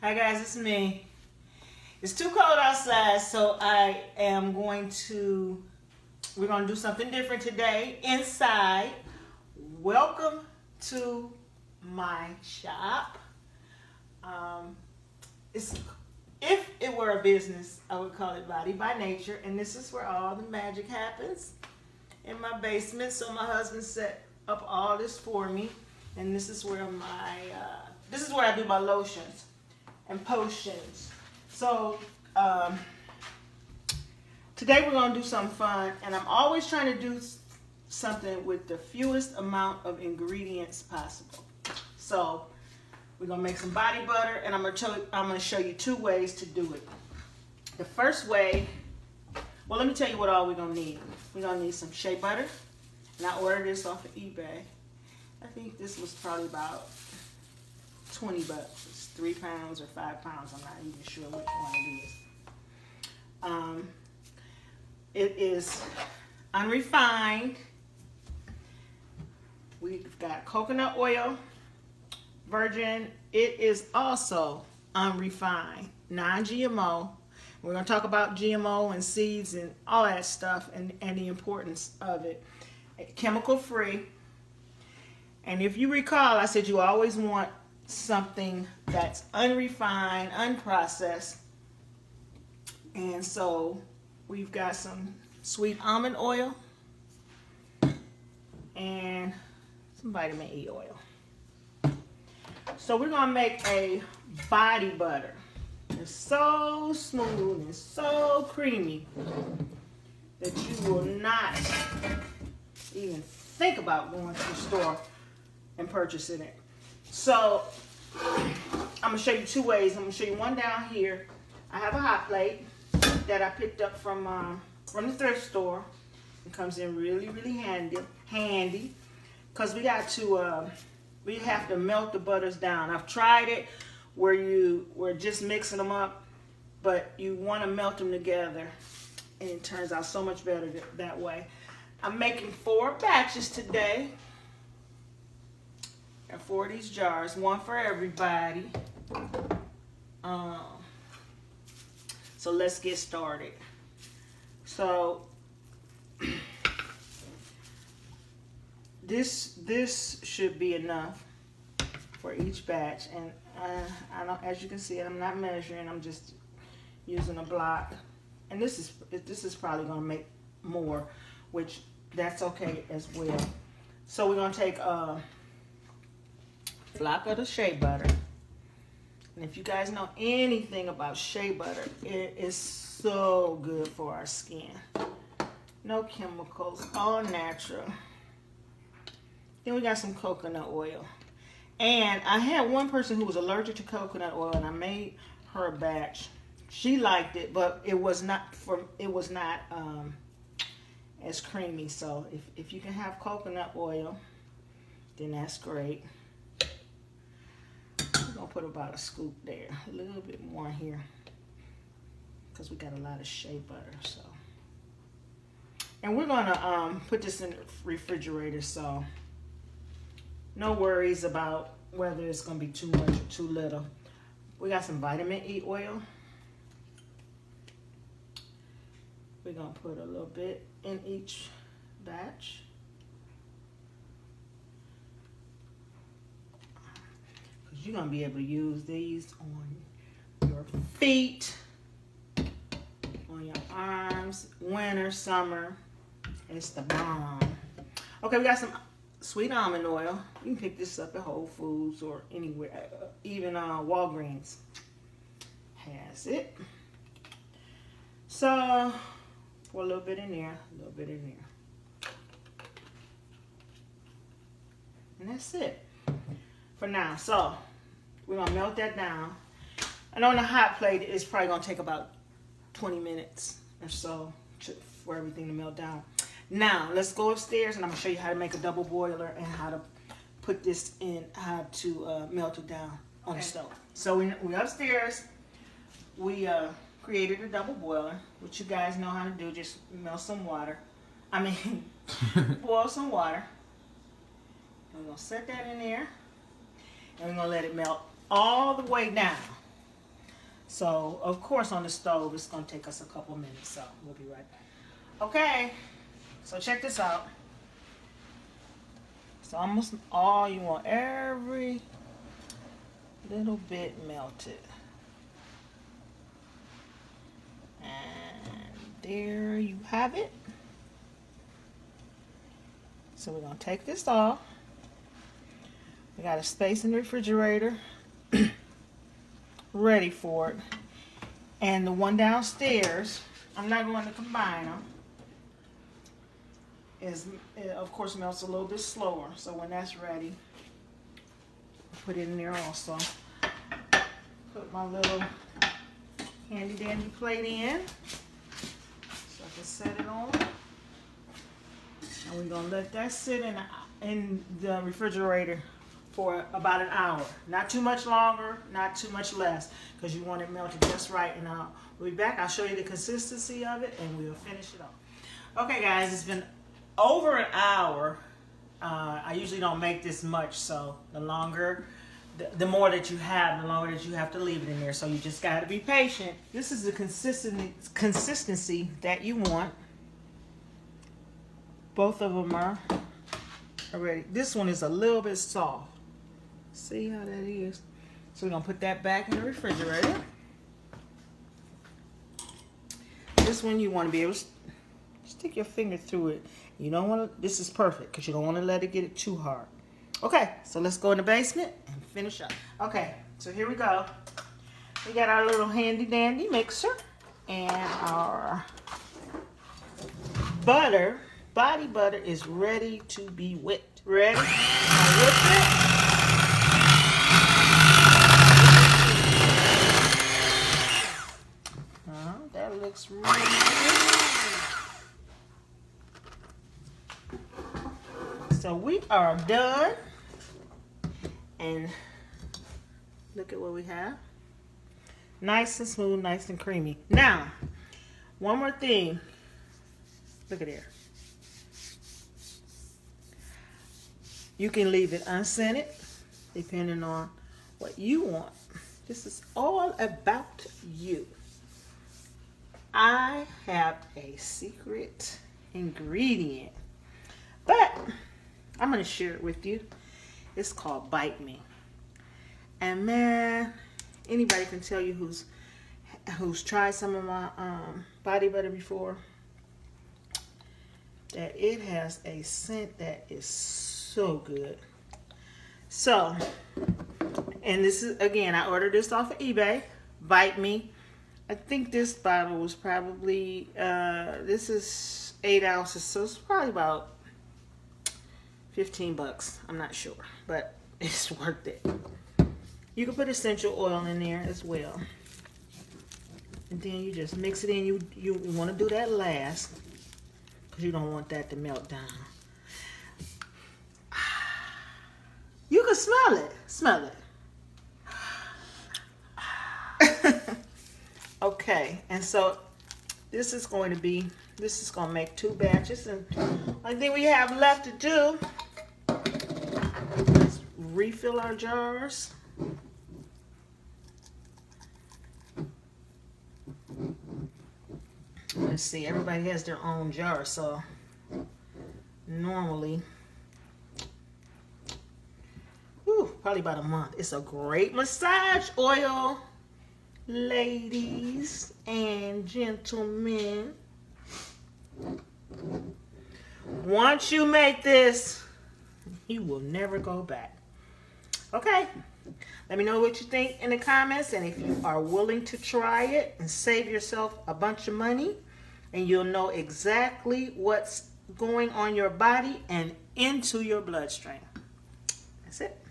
Hi guys, it's me. It's too cold outside, so we're going to do something different today inside. Welcome to my shop. If it were a business, I would call it Body by Nature, and this is where all the magic happens, in my basement. So my husband set up all this for me, and this is where I do my lotions and potions. So today we're going to do something fun, and I'm always trying to do something with the fewest amount of ingredients possible. So we're going to make some body butter, and I'm going to show you two ways to do it. The first way, well, let me tell you what all we're going to need. We're going to need some shea butter, and I ordered this off of eBay. I think this was probably about 20 bucks. It's 3 pounds or 5 pounds. I'm not even sure which one it is. It is unrefined. We've got coconut oil, virgin. It is also unrefined, non-GMO. We're going to talk about GMO and seeds and all that stuff and the importance of it. Chemical free. And if you recall, I said you always want something that's unrefined, unprocessed. And so we've got some sweet almond oil and some vitamin E oil. So we're going to make a body butter. It's so smooth and so creamy that you will not even think about going to the store and purchasing it. So I'm going to show you two ways. I'm going to show you one down here. I have a hot plate that I picked up from the thrift store. It comes in really, really handy because we have to melt the butters down. I've tried it where we're just mixing them up, but you want to melt them together, and it turns out so much better that way. I'm making 4 batches today. Got 4 of these jars, one for everybody. So let's get started. So this should be enough for each batch, and I don't, as you can see, I'm not measuring. I'm just using a block, and this is probably going to make more, which that's okay as well. So we're going to take a block of the shea butter. And if you guys know anything about shea butter, it is so good for our skin. No chemicals, all natural. Then we got some coconut oil. And I had one person who was allergic to coconut oil, and I made her a batch. She liked it, but it was not as creamy. So if you can have coconut oil, then that's great. I'm going to put about a scoop there, a little bit more here, because we got a lot of shea butter. So, and we're going to put this in the refrigerator, so no worries about whether it's going to be too much or too little. We got some vitamin E oil. We're going to put a little bit in each batch. You're going to be able to use these on your feet, on your arms, winter, summer. It's the bomb. Okay, we got some sweet almond oil. You can pick this up at Whole Foods or anywhere, even Walgreens has it. So, pour a little bit in there, a little bit in there. And that's it for now. So we're going to melt that down. And on the hot plate, it's probably going to take about 20 minutes or so for everything to melt down. Now, let's go upstairs, and I'm going to show you how to make a double boiler and how to put this in, how to melt it down on the stove. So we're upstairs. We created a double boiler, which you guys know how to do. Just melt some water. Boil some water. And we're going to set that in there. And we're going to let it melt all the way down. So, of course, on the stove, it's going to take us a couple minutes. So, we'll be right back. Okay, so check this out. It's almost all you want, every little bit melted. And there you have it. So we're going to take this off. We got a space in the refrigerator ready for it. And the one downstairs, I'm not going to combine them. It of course melts a little bit slower. So when that's ready, I'll put it in there also. Put my little handy dandy plate in. So I can set it on. And we're going to let that sit in the refrigerator for about an hour. Not too much longer, not too much less, because you want it melted just right. And we'll be back. I'll show you the consistency of it, and we'll finish it off. Okay, guys, it's been over an hour. I usually don't make this much, so the longer, the more that you have, the longer that you have to leave it in there. So you just got to be patient. This is the consistency that you want. Both of them are already. This one is a little bit soft. See how that is? So we're going to put that back in the refrigerator. This one you want to be able to stick your finger through it. You don't want to, this is perfect because you don't want to let it get it too hard. Okay, so let's go in the basement and finish up. Okay, so here we go. We got our little handy dandy mixer and our butter. Body butter is ready to be whipped. Ready? Now whip it. That looks really good. So we are done. And look at what we have. Nice and smooth, nice and creamy. Now, one more thing. Look at there. You can leave it unscented, depending on what you want. This is all about you. I have a secret ingredient, but I'm going to share it with you. It's called Bite Me. And man, anybody can tell you who's tried some of my body butter before, that it has a scent that is so good. So, and this is, again, I ordered this off of eBay. Bite Me. I think this bottle was probably, this is 8 ounces, so it's probably about 15 bucks. I'm not sure, but it's worth it. You can put essential oil in there as well. And then you just mix it in. You want to do that last because you don't want that to melt down. You can smell it. Smell it. Okay, and so this is going to make 2 batches, and I think we have left to do. Let's refill our jars. Let's see, everybody has their own jar, so normally, probably about a month. It's a great massage oil. Ladies and gentlemen, once you make this, you will never go back. Okay, let me know what you think in the comments, and if you are willing to try it and save yourself a bunch of money, and you'll know exactly what's going on your body and into your bloodstream. That's it.